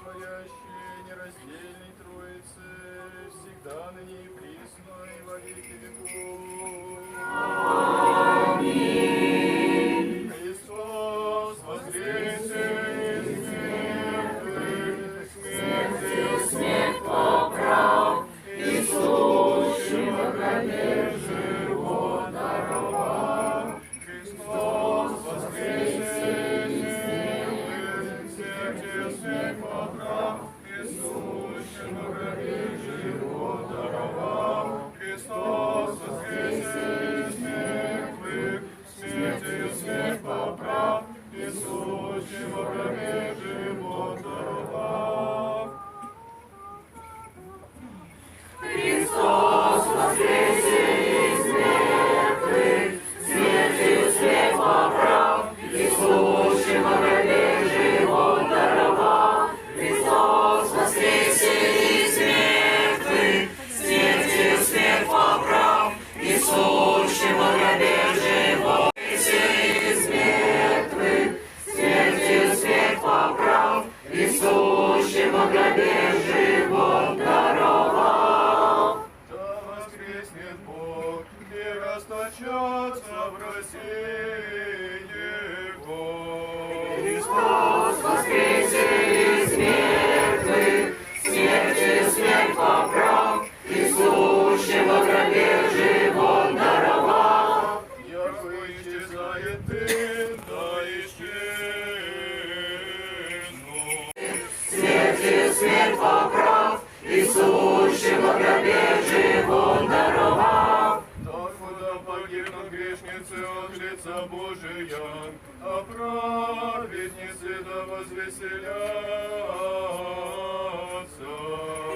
животворящей, нераздельной Троицы, всегда ныне и присно и во веки веков. Аминь. Христос воскресе из мертвых, смертью смерть поправ, и сущим во гробе живот даровал. Христос воскресе из мертвых, смертью смерть поправ, и сущим во гробе живот даровал. Христос воскресе из мертвых, смертью смерть поправ, и сущим во гробе живот даровал. Христос воскресе из мертвых, смертью смерть поправ, и сущим во гробе живот даровал. Христос воскресе из мертвых, смертью смерть поправ, и сущим во гробе живот. Из мертвых, смертью смерть поправ, и сущим во гробе живот даровал. Да воскреснет Бог, и расточатся в России Его. Христос воскресе из мертвых, смертью смерть поправ, и сущим во гробе живот даровал. Яко исчезает дым, да исчезну. Смертью смерть поправ, и сущим во гробе живот даровал. Докуда погибнут грешницы от лица Божия, а праведницы да возвеселятся.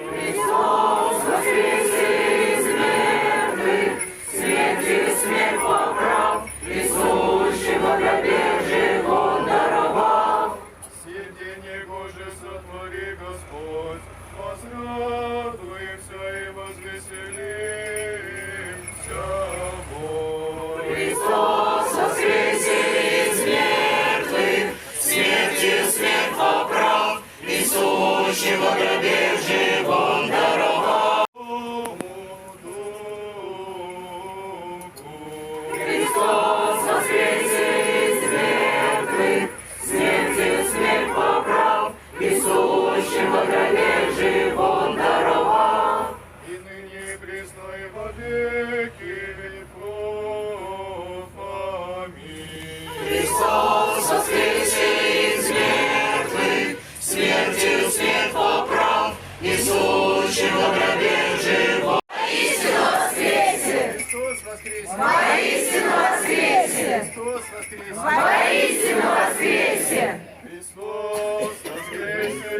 Христос воскресе из мертвых, смертью смерть поправ, и сущим во гробе живот даровал. Сиденье Божие сотвори Господь, возрадуемся и возвеселимся Бог. Христос воскресе из мертвых, смертью смерть поправ, и сущим во гробе живот даровал. Христос воскресе из мертвых, смертью смерть поправ, и сущим во гробе живот даровал. И ныне и присно и во веки веков. Аминь. Христос воскресе из мертвых, смертью смерть поправ, и сущим во гробе живот. Воистину воскресе! Христос воскресе! Воистину воскресе! Христос воскресе! Воистину воскресе! Христос воскресе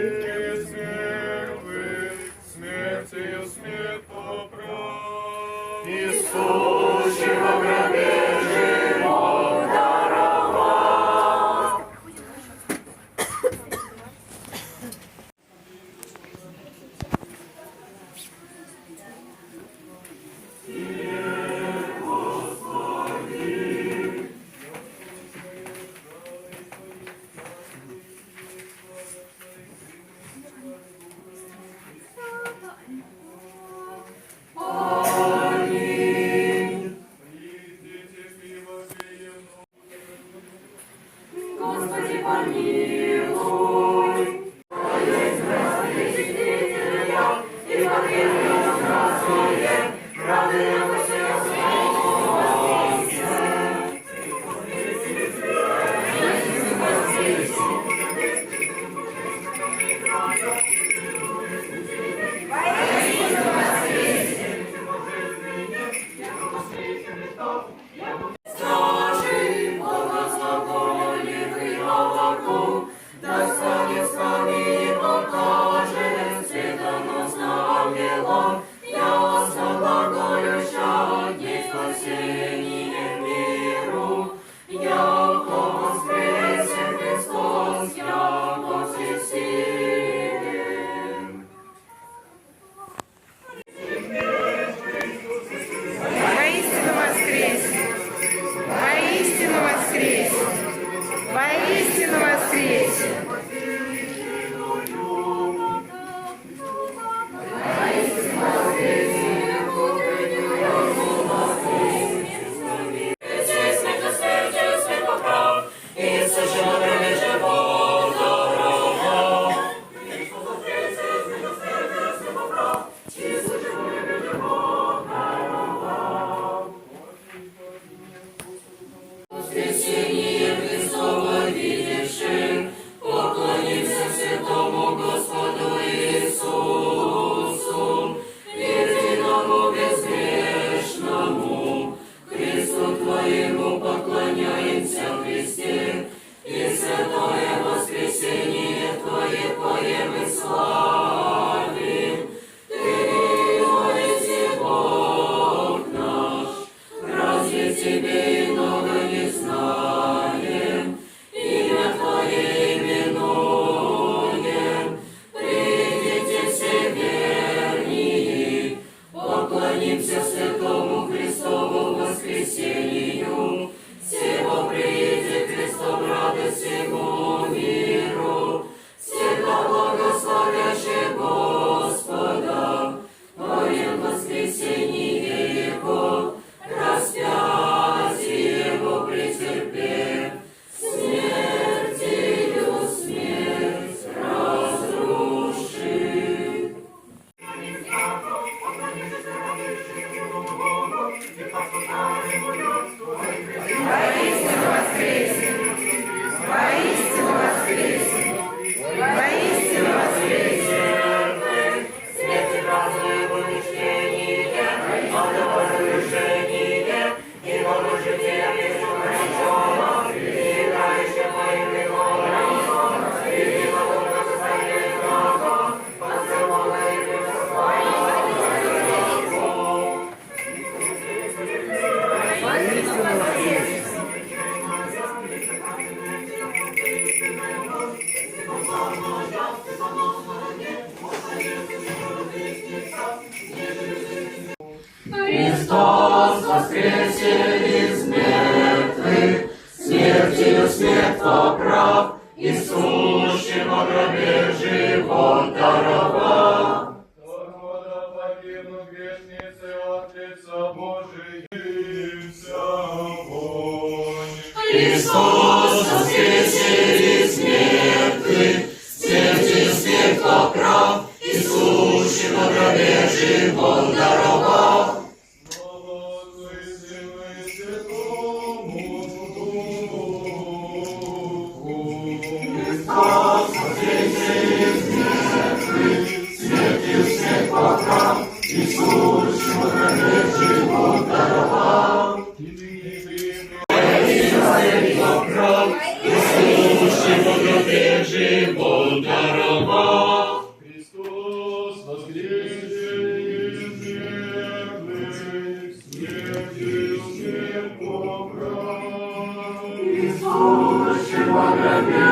из мертвых, смертью смерть поправ, и сущим во гробе живот даровал. воскресе из мертвых, смертью смерть поправ, и сущим во гробе живот даровал. Господа погибнут грешницы от лица Божиимся вонь. Христос воскресе из мертвых, смертью смерть поправ, и сущим во гробе живот даровал. Живот даровал. Христос воскресе из мертвых, смертью смерть поправ. Иисус, во гробе